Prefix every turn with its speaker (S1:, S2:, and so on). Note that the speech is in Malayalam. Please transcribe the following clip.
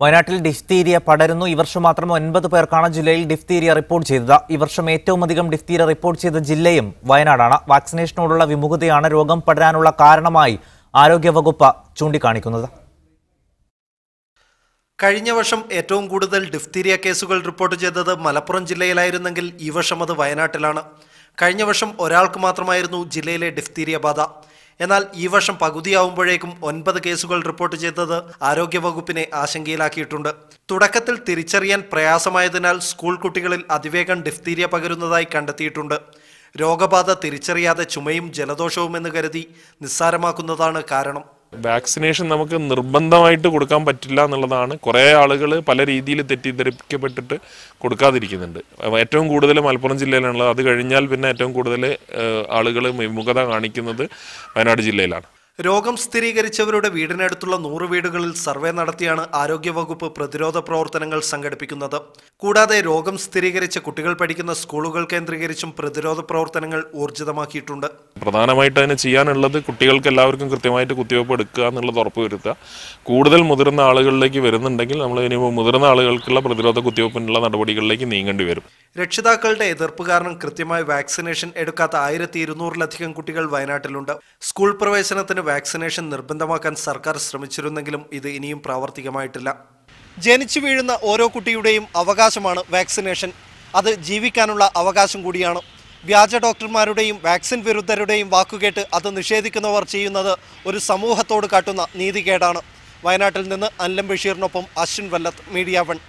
S1: വയനാട്ടിൽ ഡിഫ്തീരിയ പടരുന്നു. ഈ വർഷം മാത്രം 9 പേർക്കാണ് ജില്ലയിൽ ഡിഫ്തീരിയ റിപ്പോർട്ട് ചെയ്തത്. ഈ വർഷം ഏറ്റവും അധികം ഡിഫ്തീരിയ റിപ്പോർട്ട് ചെയ്ത ജില്ലയും വയനാടാണ്. വാക്സിനേഷനോടുള്ള വിമുഖതയാണ് രോഗം പടരാനുള്ള കാരണമായി ആരോഗ്യവകുപ്പ് ചൂണ്ടിക്കാണിക്കുന്നത്.
S2: കഴിഞ്ഞ വർഷം ഏറ്റവും കൂടുതൽ ഡിഫ്തീരിയ കേസുകൾ റിപ്പോർട്ട് ചെയ്തത് മലപ്പുറം ജില്ലയിലായിരുന്നെങ്കിൽ ഈ വർഷം അത് വയനാട്ടിലാണ്. കഴിഞ്ഞ വർഷം ഒരാൾക്ക് മാത്രമായിരുന്നു ജില്ലയിലെ ഡിഫ്തീരിയ ബാധ. എന്നാൽ ഈ വർഷം പകുതിയാവുമ്പോഴേക്കും 9 കേസുകൾ റിപ്പോർട്ട് ചെയ്തത് ആരോഗ്യവകുപ്പിനെ ആശങ്കയിലാക്കിയിട്ടുണ്ട്. തുടക്കത്തിൽ തിരിച്ചറിയാൻ പ്രയാസമായതിനാൽ സ്കൂൾ കുട്ടികളിൽ അതിവേഗം ഡിഫ്തീരിയ പകരുന്നതായി കണ്ടെത്തിയിട്ടുണ്ട്. രോഗബാധ തിരിച്ചറിയാതെ ചുമയും ജലദോഷവും എന്ന് കരുതി നിസ്സാരമാക്കുന്നതാണ് കാരണം.
S3: വാക്സിനേഷൻ നമുക്ക് നിർബന്ധമായിട്ട് കൊടുക്കാൻ പറ്റില്ല എന്നുള്ളതാണ്. കുറേ ആളുകൾ പല രീതിയിൽ തെറ്റിദ്ധരിക്കപ്പെട്ടിട്ട് കൊടുക്കാതിരിക്കുന്നുണ്ട്. ഏറ്റവും കൂടുതൽ മലപ്പുറം ജില്ലയിലാണുള്ളത്. അത് കഴിഞ്ഞാൽ പിന്നെ ഏറ്റവും കൂടുതൽ ആളുകൾ വിമുഖത കാണിക്കുന്നത് വയനാട് ജില്ലയിലാണ്.
S2: രോഗം സ്ഥിരീകരിച്ചവരുടെ വീടിനടുത്തുള്ള 100 വീടുകളിൽ സർവേ നടത്തിയാണ് ആരോഗ്യവകുപ്പ് പ്രതിരോധ പ്രവർത്തനങ്ങൾ സംഘടിപ്പിക്കുന്നത്. കൂടാതെ രോഗം സ്ഥിരീകരിച്ച കുട്ടികൾ പഠിക്കുന്ന സ്കൂളുകൾ കേന്ദ്രീകരിച്ചും പ്രതിരോധ പ്രവർത്തനങ്ങൾ ഊർജിതമാക്കിയിട്ടുണ്ട്.
S3: പ്രധാനമായിട്ട് അതിന് ചെയ്യാനുള്ളത് കുട്ടികൾക്ക് എല്ലാവർക്കും കൃത്യമായിട്ട് കുത്തിവയ്പ്പ് എടുക്കുക എന്നുള്ളത് ഉറപ്പുവരുത്തുക. കൂടുതൽ മുതിർന്ന ആളുകളിലേക്ക് വരുന്നുണ്ടെങ്കിൽ നമ്മൾ ഇനി മുതിർന്ന ആളുകൾക്കുള്ള പ്രതിരോധ കുത്തിവയ്പ്പിനുള്ള നടപടികളിലേക്ക് നീങ്ങേണ്ടി വരും.
S2: രക്ഷിതാക്കളുടെ എതിർപ്പ് കാരണം കൃത്യമായി വാക്സിനേഷൻ എടുക്കാത്ത 1200-ലധികം കുട്ടികൾ വയനാട്ടിലുണ്ട്. സ്കൂൾ പ്രവേശനത്തിന് വാക്സിനേഷൻ നിർബന്ധമാക്കാൻ സർക്കാർ ശ്രമിച്ചിരുന്നെങ്കിലും ഇത് ഇനിയും പ്രാവർത്തികമായിട്ടില്ല. ജനിച്ചു വീഴുന്ന ഓരോ കുട്ടിയുടെയും അവകാശമാണ് വാക്സിനേഷൻ. അത് ജീവിക്കാനുള്ള അവകാശം കൂടിയാണ്. വ്യാജ ഡോക്ടർമാരുടെയും വാക്സിൻ വിരുദ്ധരുടെയും വാക്കുകേട്ട് അത് നിഷേധിക്കുന്നവർ ചെയ്യുന്നത് ഒരു സമൂഹത്തോട് കാട്ടുന്ന നീതികേടാണ്. വയനാട്ടിൽ നിന്ന് അൻലം ബഷീറിനൊപ്പം അശ്വിൻ വല്ലത്ത്, മീഡിയ 1.